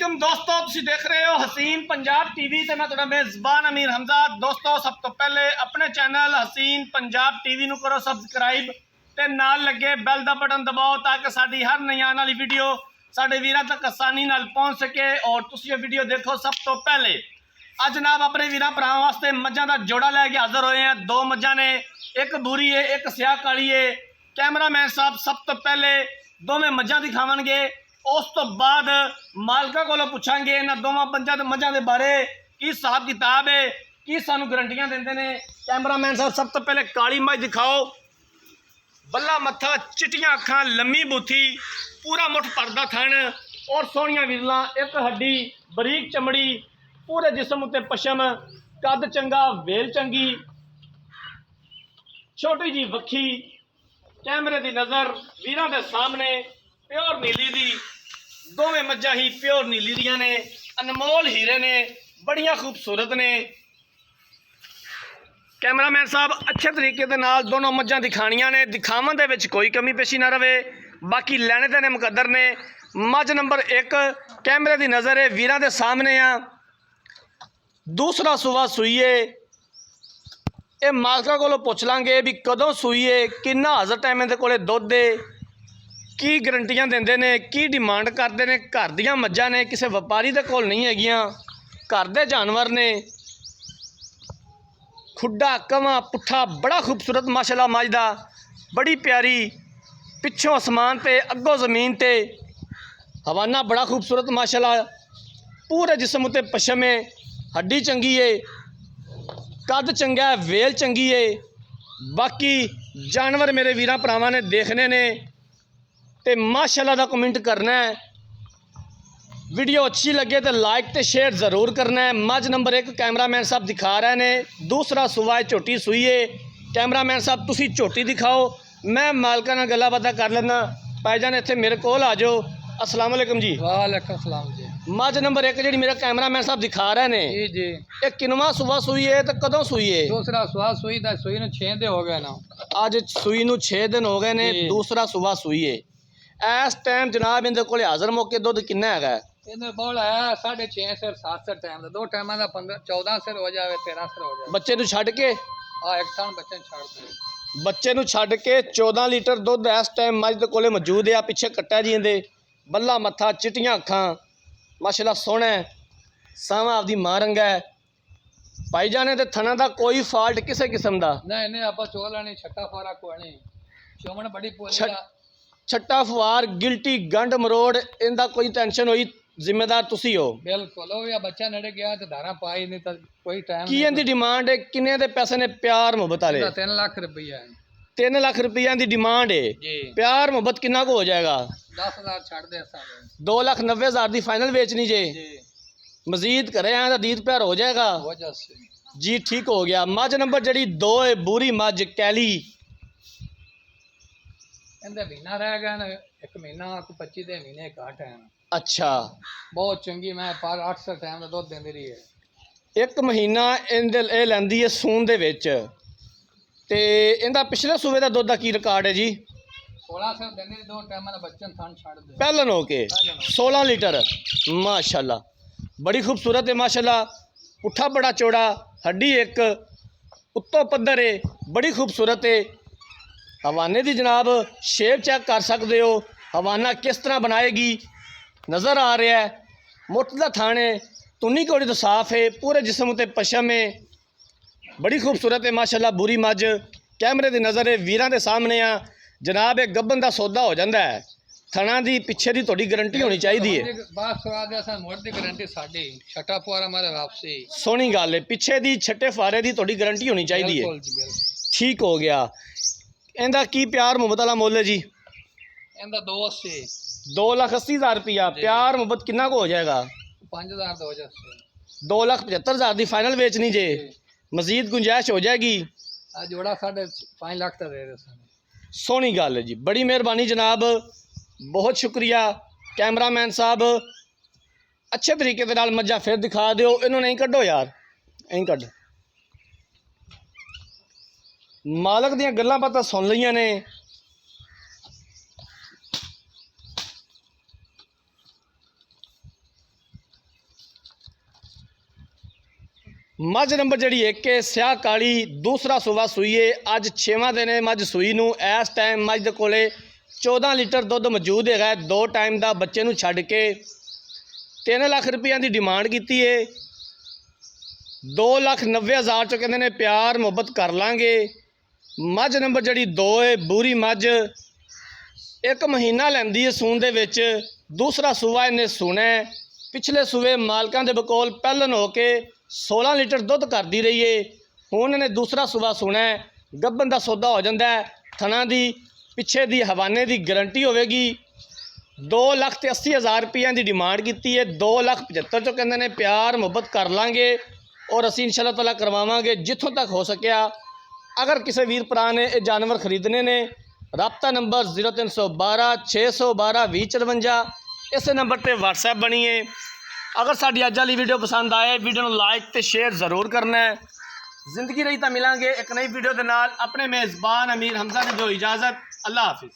वालेकुम दोस्तों, तुम देख रहे हो हसीन पंजाब टीवी ते मैं तुहाडा मेज़बान अमीर हमजा। दोस्तों सब तो पहले अपने चैनल हसीन पंजाब टीवी नू करो सबसक्राइब ते नाल लगे बैल दा बटन दबाओ ताकि साडी हर नई आने वाली वीडियो साडे वीरां तक आसानी नाल पहुंच सके और तुसीं ये वीडियो देखो सब तो पहले। अज जनाब अपने वीरां भरावां वास्ते मझां दा जोड़ा लैके हाज़र होए हैं। दो मझां ने, एक बूरी है एक स्याह काली है। कैमरामैन साहब सब तो पहले दोवें मझां दिखावणगे, उस तो बाद मालका को पुछांगे इन्हां दोवां मझां दे बारे की हिसाब किताब है, की सानू गारंटियां देंदे ने। कैमरामैन साहब सब तो पहले काली मझ दिखाओ। बल्ला मत्था, चिट्टियां अखां, लम्मी बूथी, पूरा मुठ भरदा थन और सोहणियां विरलां, एक हड्डी, बरीक चमड़ी, पूरे जिस्म उत्ते पशम, कद चंगा, वेल चंगी, छोटी जी वक्खी, कैमरे की नज़र, वीरां दे सामने प्योर नीली दी। दोवें मझां ही प्योर नीली दियां ने, अनमोल हीरे ने, बड़ियां खूबसूरत ने। कैमरामैन साहब अच्छे तरीके दे नाल दोनों मझां दिखाणियां ने, दिखावन दे विच कोई कमी पेशी ना रवे। बाकी लैने देने मुकद्दर ने। मझ नंबर 1 कैमरे की नज़र है, वीरां दे सामने आ। दूसरा सुवा सूईए, ये मालका को पुछ लांगे भी कदों सूईए, किन्ना हाज़र टाइम इहदे कोले दुध है, की गारंटियां देंदे ने, की डिमांड करते हैं। घर दियां मझां ने, किसी व्यापारी दे कोल नहीं हैगियां, घर दे जानवर ने। खुड्डा कवां पुट्ठा बड़ा खूबसूरत माशाल्लाह मझ दा, बड़ी प्यारी, पिछों आसमान ते अगों ज़मीन ते। हवाना बड़ा खूबसूरत माशाल्लाह, पूरे जिस्म उत्ते पशम है, हड्डी चंगी है, कद चंगा है, वेल चंगी है। बाकी जानवर मेरे वीरां भरावां ने देखने ने ते माशाल्लाह दा कमेंट करना है। वीडियो अच्छी लगे तो लाइक तो शेयर ज़रूर करना है। मझ नंबर 1 कैमरामैन साहब दिखा रहे ने, दूसरा सुवा झोटी सूई है। कैमरामैन साहब तुसी झोटी दिखाओ, मैं मालका नाल गल्लां बातां कर लेना। भाईजान इत्थे मेरे कोल आ जाओ। अस्सलाम वालेकुम जी। वालेकुम सलाम जी। मझ नंबर 1 जी मेरा कैमरामैन साहब दिखा रहे ने, जी जी, ये किनवा सुवा सूई है तो कदों सूई है? दूसरा सुहा सूई दा, सूई नूं 6 दिन हो गए ना। अज सूई नूं 6 दिन हो गए ने, दूसरा सुवा सूई है। इस टाइम जनाब इहदे कोले हाज़र मौके दुध किन्ना हैगा? इधर बोल है 6.5 सिर 7 सिर टाइम दा, दो टाइमां दा 14 सिर हो जावे, 13 सिर हो जावे। बच्चे नूं छड्ड के एक थान बच्चे नूं छाड़ दे। बच्चे नूं छड्ड के 14 लीटर दुध इस टाइम मझ दे कोले मौजूद है। पिछे कट्टा जी इहदे, बल्ला मत्था, चिट्टियां अखां, माशाल्लाह सोहना है, सावा आपदी मां रंगा है। भाईजान दे थना दा कोई फॉल्ट किसी किस्म दा नहीं नहीं, आपा चोला नहीं, छट्टा फारा कोई नहीं। चोमन बड़ी पोली दा, छट्टा फवार, गिल्टी, गंड मरोड़, इनका कोई टेंशन होई जिम्मेदार तुसी हो। बिल्कुल। ओ या बच्चा नड़े गया तो धारा पाई नहीं तो कोई टाइम की इनकी डिमांड है, किन्ने दे पैसे ने? प्यार मुहब्बत वाले 3 लाख रुपया है। 3 लाख रुपया की डिमांड है। जी, प्यार मुहब्बत कितना को हो जाएगा? 10,000 छाड़ दे सारे। 2,90,000 की फाइनल बेचनी जे। जी, मजीद करे आए तो दीद प्यार हो जाएगा हो जासे जी। ठीक हो गया। मझ नंबर जड़ी 2 है, बूरी मझ कैली, इहदे महीना रह गया ना, 1 महीना को 25 दे महीने घट है। अच्छा बहुत चंगी, मैं पर 8 सौ टाइम का दुध देंदी रही है। 1 महीना ये लैंदी है सून दे विच ते इहदा पिछले सूबे का दुध का की रिकॉर्ड है जी? 16 सौ देंदी रही, दो टाइम का बच्चन थान छाड़ दे। पहलन हो के 16 लीटर माशाल्लाह, बड़ी खूबसूरत है माशाल्लाह। पुट्ठा बड़ा चौड़ा, हड्डी एक, उत्तों पद्धर है, बड़ी खूबसूरत है। हवाने की जनाब शेप चेक कर सकते हो, हवाना किस तरह बनाएगी नज़र आ रहा है। मुठ दा थाने, तुन्नी कौड़ी तो साफ है, पूरे जिस्म उत्ते पशम है, बड़ी खूबसूरत है माशाल्लाह। बुरी मझ कैमरे की नज़र है, वीरां दे सामने आ जनाब। एक गब्बन का सौदा हो जाता है, थना की पिछे की थोड़ी गारंटी होनी चाहिए। बात सुना दे, असां मोड़ दी गारंटी साडी, छठा फुआरा मारे वापसी। सोहनी गल है, पिछे की छठे फारे की थोड़ी गारंटी होनी चाहिए। बिल्कुल जी, बिल्कुल। ठीक हो गया। इहदा की प्यार मुहब्बत वाला मुल है जी? इहदा 280 2,80,000 रुपया। प्यार मुहब्बत कितना को हो जाएगा? 5,000 तो हो जासे। 2,75,000 की फाइनल बेचनी जे, मजीद गुंजाइश हो जाएगी। आ जोड़ा 5.5 लाख तक दे दे। सोहनी गल है जी, बड़ी मेहरबानी जनाब, बहुत शुक्रिया कैमरामैन साहब। अच्छे तरीके के नाल मझां फिर दिखा दिओ, इन्हों नहीं कड्डो यार, नहीं कड्ड। मालक दियां गल्लां बातां सुन लईयां ने। मझ नंबर जी एक है स्याह काली, दूसरा सूबा सूईए। अज 6वां दिन है मझ सूई नूं। इस टाइम मझ दे कोले 14 लीटर दुੱਧ मौजूद है। 2 टाइम का बच्चे नूं छड्ड के 3 लाख रुपये की डिमांड की है। 2,90,000 चो कहते ने प्यार मुहब्बत कर लांगे। मझ नंबर जी 2 है बूरी मझ, 1 महीना लैंदी है सून दे विच। दूसरा सूआ इन्हें सुना है। पिछले सूबे मालकां दे बकोल पहलन हो के 16 लीटर दुੱਧ करती रही है। हुण इन्हें दूसरा सूबा सुना है। गब्बन का सौदा हो जाता है। थना की पिछे की हवाने की गारंटी होगी। 2,80,000 रुपये की डिमांड की है। 2,75,000 चो कहते ने प्यार मुहब्बत कर लांगे और असीं इंशाअल्लाह ताला करवावांगे जिथों तक हो सकिया। अगर किसी वीर भरा ने ये जानवर खरीदने ने, राबता नंबर 0312 612 2054 इस नंबर पर WhatsApp बनी है। अगर साडी अज वाली वीडियो पसंद आए, वीडियो को लाइक तो शेयर जरूर करना है। जिंदगी रही तो मिलांगे एक नई वीडियो के नाल। अपने मेज़बान अमीर हमजा ने जो इजाज़त। अल्लाह हाफिज़।